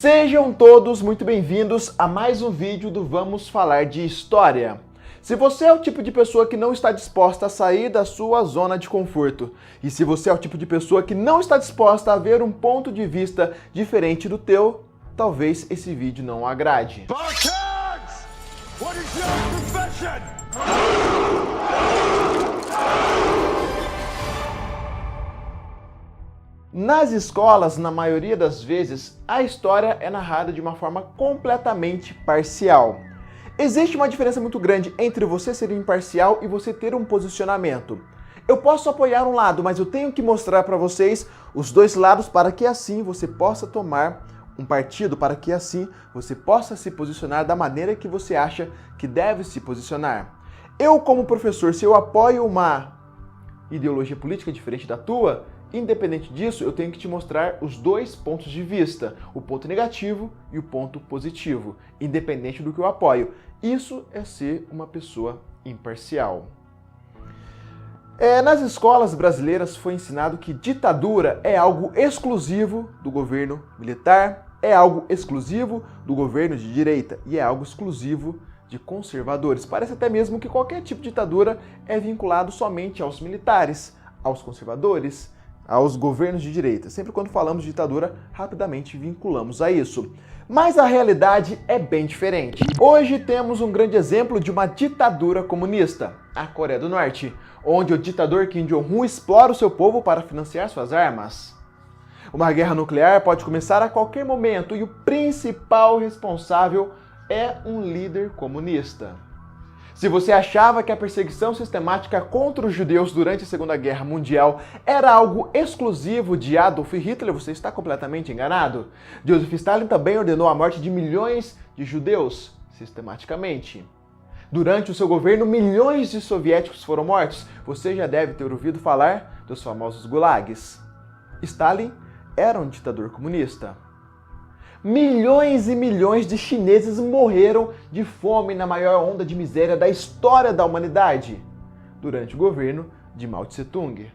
Sejam todos muito bem-vindos a mais um vídeo do Vamos Falar de História. Se você é o tipo de pessoa que não está disposta a sair da sua zona de conforto, e se você é o tipo de pessoa que não está disposta a ver um ponto de vista diferente do teu, talvez esse vídeo não o agrade. Spartans! What is your profession? Nas escolas, na maioria das vezes, a história é narrada de uma forma completamente parcial. Existe uma diferença muito grande entre você ser imparcial e você ter um posicionamento. Eu posso apoiar um lado, mas eu tenho que mostrar para vocês os dois lados para que assim você possa tomar um partido, para que assim você possa se posicionar da maneira que você acha que deve se posicionar. Eu, como professor, se eu apoio uma ideologia política diferente da tua, independente disso, eu tenho que te mostrar os dois pontos de vista, o ponto negativo e o ponto positivo, independente do que eu apoio. Isso é ser uma pessoa imparcial. Nas escolas brasileiras foi ensinado que ditadura é algo exclusivo do governo militar, é algo exclusivo do governo de direita e é algo exclusivo de conservadores. Parece até mesmo que qualquer tipo de ditadura é vinculado somente aos militares, aos conservadores, aos governos de direita. Sempre quando falamos de ditadura, rapidamente vinculamos a isso. Mas a realidade é bem diferente. Hoje temos um grande exemplo de uma ditadura comunista, a Coreia do Norte, onde o ditador Kim Jong-un explora o seu povo para financiar suas armas. Uma guerra nuclear pode começar a qualquer momento e o principal responsável é um líder comunista. Se você achava que a perseguição sistemática contra os judeus durante a Segunda Guerra Mundial era algo exclusivo de Adolf Hitler, você está completamente enganado. Joseph Stalin também ordenou a morte de milhões de judeus, sistematicamente. Durante o seu governo, milhões de soviéticos foram mortos. Você já deve ter ouvido falar dos famosos gulags. Stalin era um ditador comunista. Milhões e milhões de chineses morreram de fome na maior onda de miséria da história da humanidade, durante o governo de Mao Tse-tung.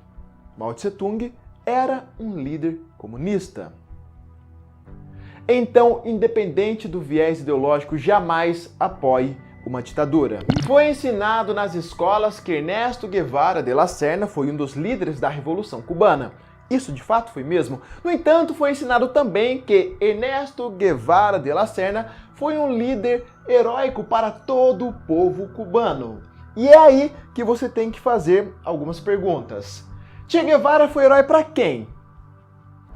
Mao Tse-tung era um líder comunista. Então, independente do viés ideológico, jamais apoie uma ditadura. Foi ensinado nas escolas que Ernesto Guevara de la Serna foi um dos líderes da Revolução Cubana. Isso de fato foi mesmo. No entanto, foi ensinado também que Ernesto Guevara de la Serna foi um líder heróico para todo o povo cubano. E é aí que você tem que fazer algumas perguntas. Che Guevara foi herói para quem?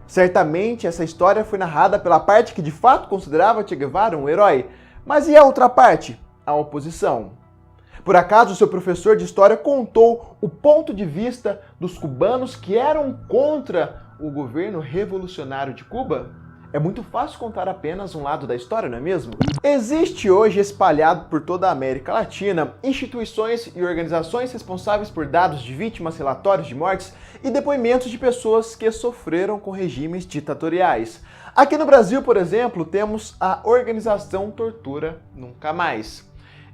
Certamente essa história foi narrada pela parte que de fato considerava Che Guevara um herói. Mas e a outra parte? A oposição. Por acaso, seu professor de história contou o ponto de vista dos cubanos que eram contra o governo revolucionário de Cuba? É muito fácil contar apenas um lado da história, não é mesmo? Existe hoje, espalhado por toda a América Latina, instituições e organizações responsáveis por dados de vítimas, relatórios de mortes e depoimentos de pessoas que sofreram com regimes ditatoriais. Aqui no Brasil, por exemplo, temos a organização Tortura Nunca Mais.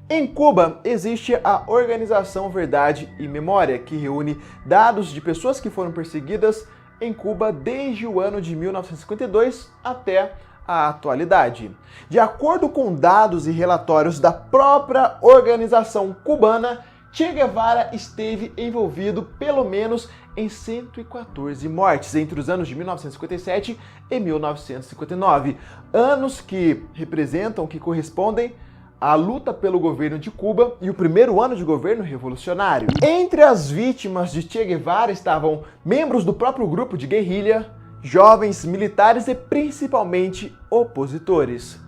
Em Cuba, existe a Organização Verdade e Memória, que reúne dados de pessoas que foram perseguidas em Cuba desde o ano de 1952 até a atualidade. De acordo com dados e relatórios da própria organização cubana, Che Guevara esteve envolvido pelo menos em 114 mortes entre os anos de 1957 e 1959, anos que representam, que correspondem a luta pelo governo de Cuba e o primeiro ano de governo revolucionário. Entre as vítimas de Che Guevara estavam membros do próprio grupo de guerrilha, jovens, militares e principalmente opositores.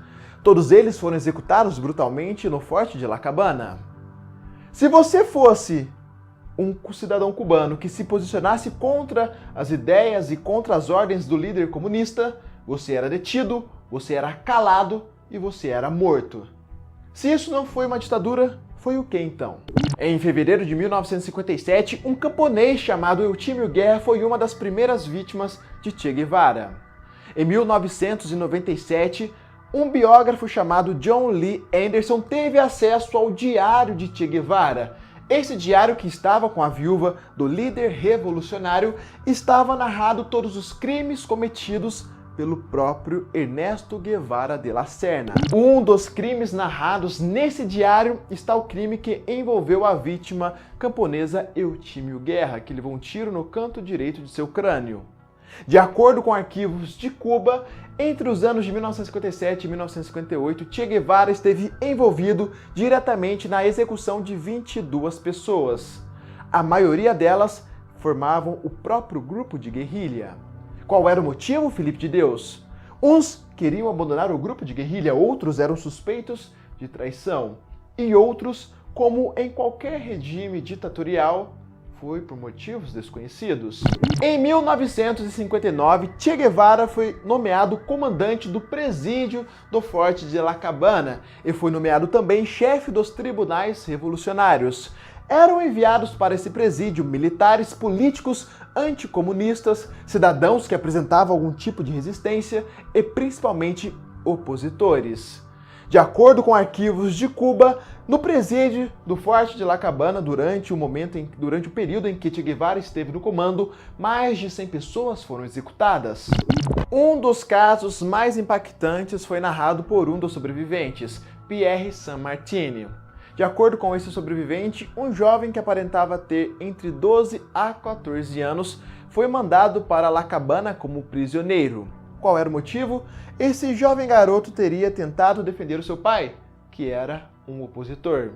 Todos eles foram executados brutalmente no Forte de La Habana. Se você fosse um cidadão cubano que se posicionasse contra as ideias e contra as ordens do líder comunista, você era detido, você era calado e você era morto. Se isso não foi uma ditadura, foi o que então? Em fevereiro de 1957, um camponês chamado Eutímio Guerra foi uma das primeiras vítimas de Che Guevara. Em 1997, um biógrafo chamado John Lee Anderson teve acesso ao diário de Che Guevara. Esse diário, que estava com a viúva do líder revolucionário, estava narrado todos os crimes cometidos pelo próprio Ernesto Guevara de la Serna. Um dos crimes narrados nesse diário está o crime que envolveu a vítima camponesa Eutímio Guerra, que levou um tiro no canto direito de seu crânio. De acordo com arquivos de Cuba, entre os anos de 1957 e 1958, Che Guevara esteve envolvido diretamente na execução de 22 pessoas. A maioria delas formavam o próprio grupo de guerrilha. Qual era o motivo, Felipe de Deus? Uns queriam abandonar o grupo de guerrilha, outros eram suspeitos de traição. E outros, como em qualquer regime ditatorial, foi por motivos desconhecidos. Em 1959, Che Guevara foi nomeado comandante do presídio do Forte de La Cabana e foi nomeado também chefe dos tribunais revolucionários. Eram enviados para esse presídio militares, políticos, anticomunistas, cidadãos que apresentavam algum tipo de resistência e principalmente opositores. De acordo com arquivos de Cuba, no presídio do Forte de La Cabana, durante o período em que Che Guevara esteve no comando, mais de 100 pessoas foram executadas. Um dos casos mais impactantes foi narrado por um dos sobreviventes, Pierre San-Martini. De acordo com esse sobrevivente, um jovem que aparentava ter entre 12 a 14 anos foi mandado para La Cabana como prisioneiro. Qual era o motivo? Esse jovem garoto teria tentado defender o seu pai, que era um opositor.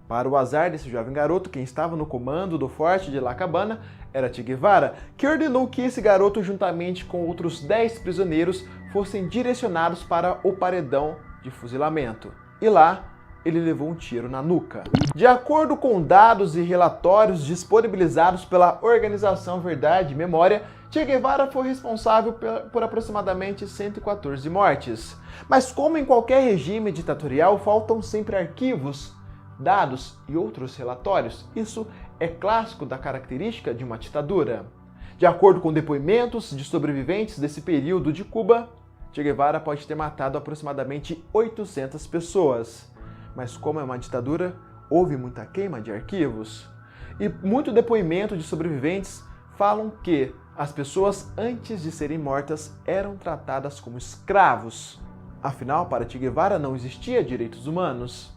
Para o azar desse jovem garoto, quem estava no comando do Forte de La Cabana era Che Guevara, que ordenou que esse garoto, juntamente com outros 10 prisioneiros, fossem direcionados para o paredão de fuzilamento. E lá, ele levou um tiro na nuca. De acordo com dados e relatórios disponibilizados pela Organização Verdade e Memória, Che Guevara foi responsável por aproximadamente 114 mortes. Mas como em qualquer regime ditatorial, faltam sempre arquivos, dados e outros relatórios. Isso é clássico da característica de uma ditadura. De acordo com depoimentos de sobreviventes desse período de Cuba, Che Guevara pode ter matado aproximadamente 800 pessoas. Mas como é uma ditadura, houve muita queima de arquivos. E muito depoimento de sobreviventes falam que as pessoas, antes de serem mortas, eram tratadas como escravos. Afinal, para Che Guevara não existia direitos humanos.